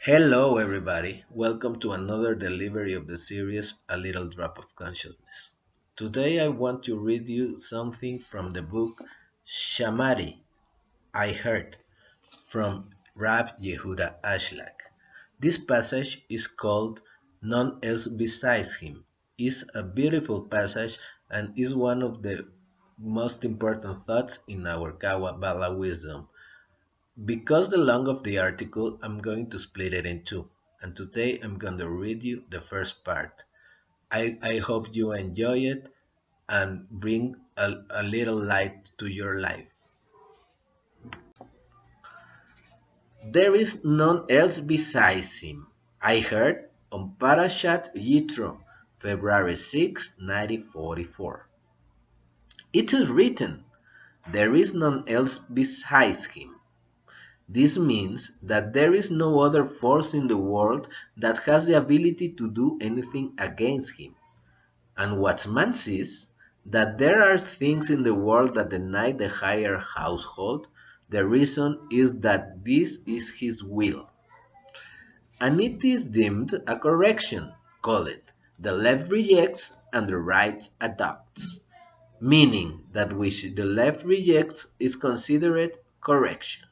Hello, everybody. Welcome to another delivery of the series A Little Drop of Consciousness. Today, I want to read you something from the book Shamari, I Heard, from Rav Yehuda Ashlag. This passage is called None Else Besides Him. It's a beautiful passage and is one of the most important thoughts in our Kabbalah wisdom. Because the length of the article, I'm going to split it in two, and today I'm going to read you the first part. I hope you enjoy it and bring a little light to your life. There is none else besides him. I heard on Parashat Yitro, February 6, 1944. It is written, there is none else besides him. This means that there is no other force in the world that has the ability to do anything against him. And what man sees, that there are things in the world that deny the higher household, the reason is that this is his will. And it is deemed a correction, call it. The left rejects and the right adopts, meaning that which the left rejects is considered correction.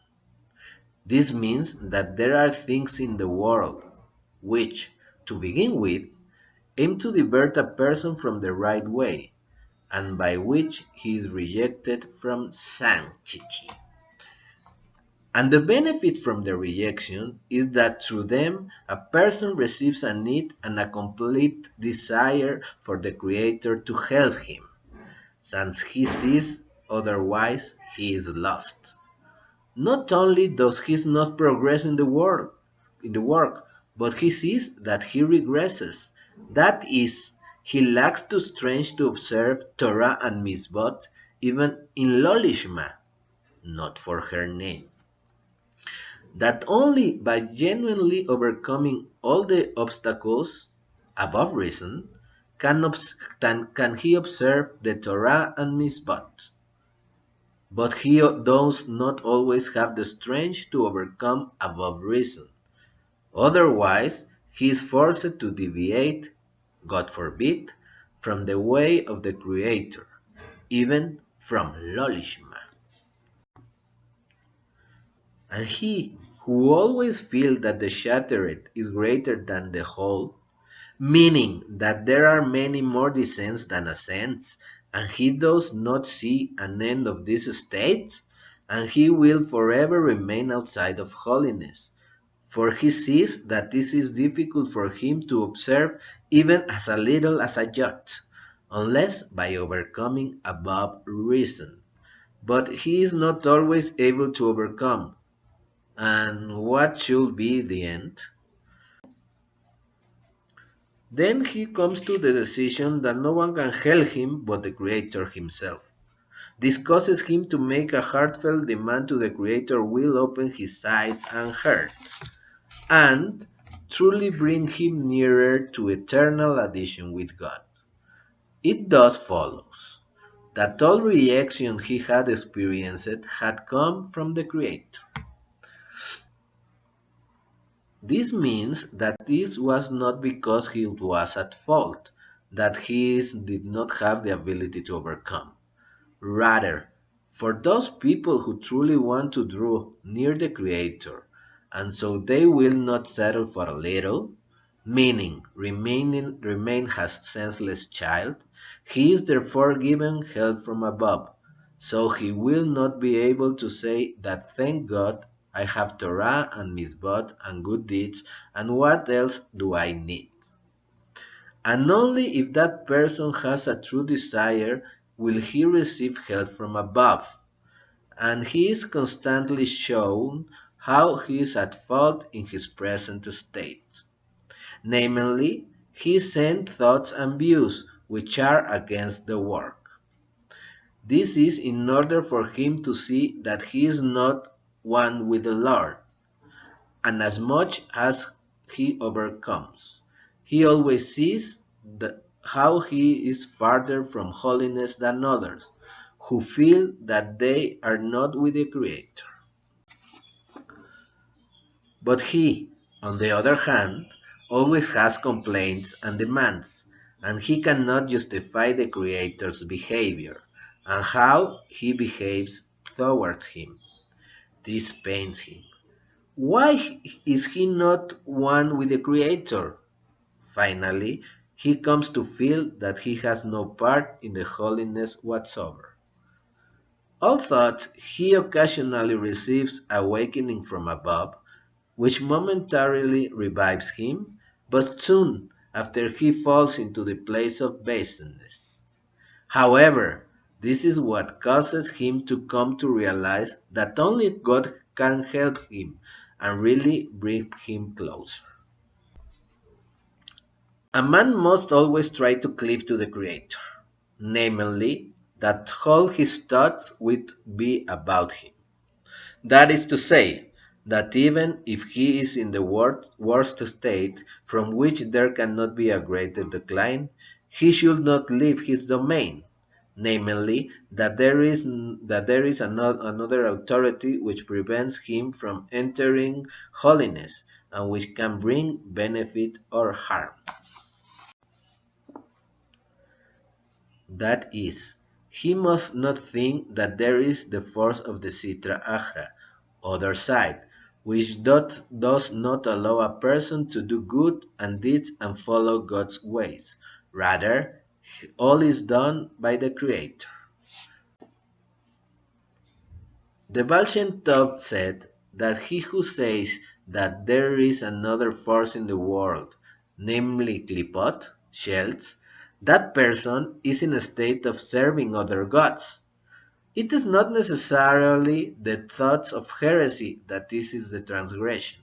This means that there are things in the world which, to begin with, aim to divert a person from the right way, and by which he is rejected from sanctity. And the benefit from the rejection is that through them a person receives a need and a complete desire for the Creator to help him, since he sees otherwise he is lost. Not only does he not progress in the work, but he sees that he regresses. That is, he lacks the strength to observe Torah and Mitzvot even in Lolishma, not for her name. That only by genuinely overcoming all the obstacles above reason can he observe the Torah and Mitzvot. But he does not always have the strength to overcome above reason. Otherwise, he is forced to deviate, God forbid, from the way of the Creator, even from Lolishma. And he who always feels that the shattered is greater than the whole, meaning that there are many more descents than ascents, and he does not see an end of this state, and he will forever remain outside of holiness, for he sees that this is difficult for him to observe even as a little as a jot, unless by overcoming above reason. But he is not always able to overcome, and what should be the end? Then he comes to the decision that no one can help him but the Creator himself. This causes him to make a heartfelt demand to the Creator will open his eyes and heart, and truly bring him nearer to eternal addition with God. It thus follows that all reaction he had experienced had come from the Creator. This means that this was not because he was at fault, that he did not have the ability to overcome. Rather, for those people who truly want to draw near the Creator, and so they will not settle for a little, meaning remain as senseless child, he is therefore given help from above, so he will not be able to say that thank God I have Torah and Mitzvot and good deeds, and what else do I need? And only if that person has a true desire will he receive help from above, and he is constantly shown how he is at fault in his present state. Namely, he sent thoughts and views which are against the work. This is in order for him to see that he is not one with the Lord, and as much as he overcomes, he always sees how he is farther from holiness than others, who feel that they are not with the Creator. But he, on the other hand, always has complaints and demands, and he cannot justify the Creator's behavior and how he behaves toward him. This pains him. Why is he not one with the Creator? Finally, he comes to feel that he has no part in the holiness whatsoever. Although he occasionally receives awakening from above, which momentarily revives him, but soon after he falls into the place of baseness. However, this is what causes him to come to realize that only God can help him and really bring him closer. A man must always try to cleave to the Creator, namely, that all his thoughts will be about him. That is to say, that even if he is in the worst state, from which there cannot be a greater decline, he should not leave his domain, namely, that there is another authority which prevents him from entering holiness, and which can bring benefit or harm. That is, he must not think that there is the force of the Sitra Achra, other side, which does not allow a person to do good and deeds and follow God's ways. Rather, all is done by the Creator. The Baal Shem Tov said that he who says that there is another force in the world, namely klipot, shells, that person is in a state of serving other gods. It is not necessarily the thoughts of heresy that this is the transgression,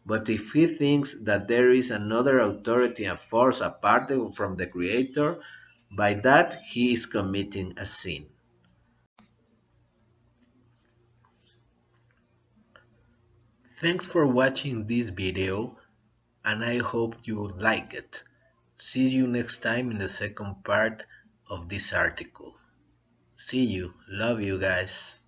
but if he thinks that there is another authority and force apart from the Creator, by that he is committing a sin. Thanks for watching this video, and I hope you like it. See you next time in the second part of this article. See you. Love you guys.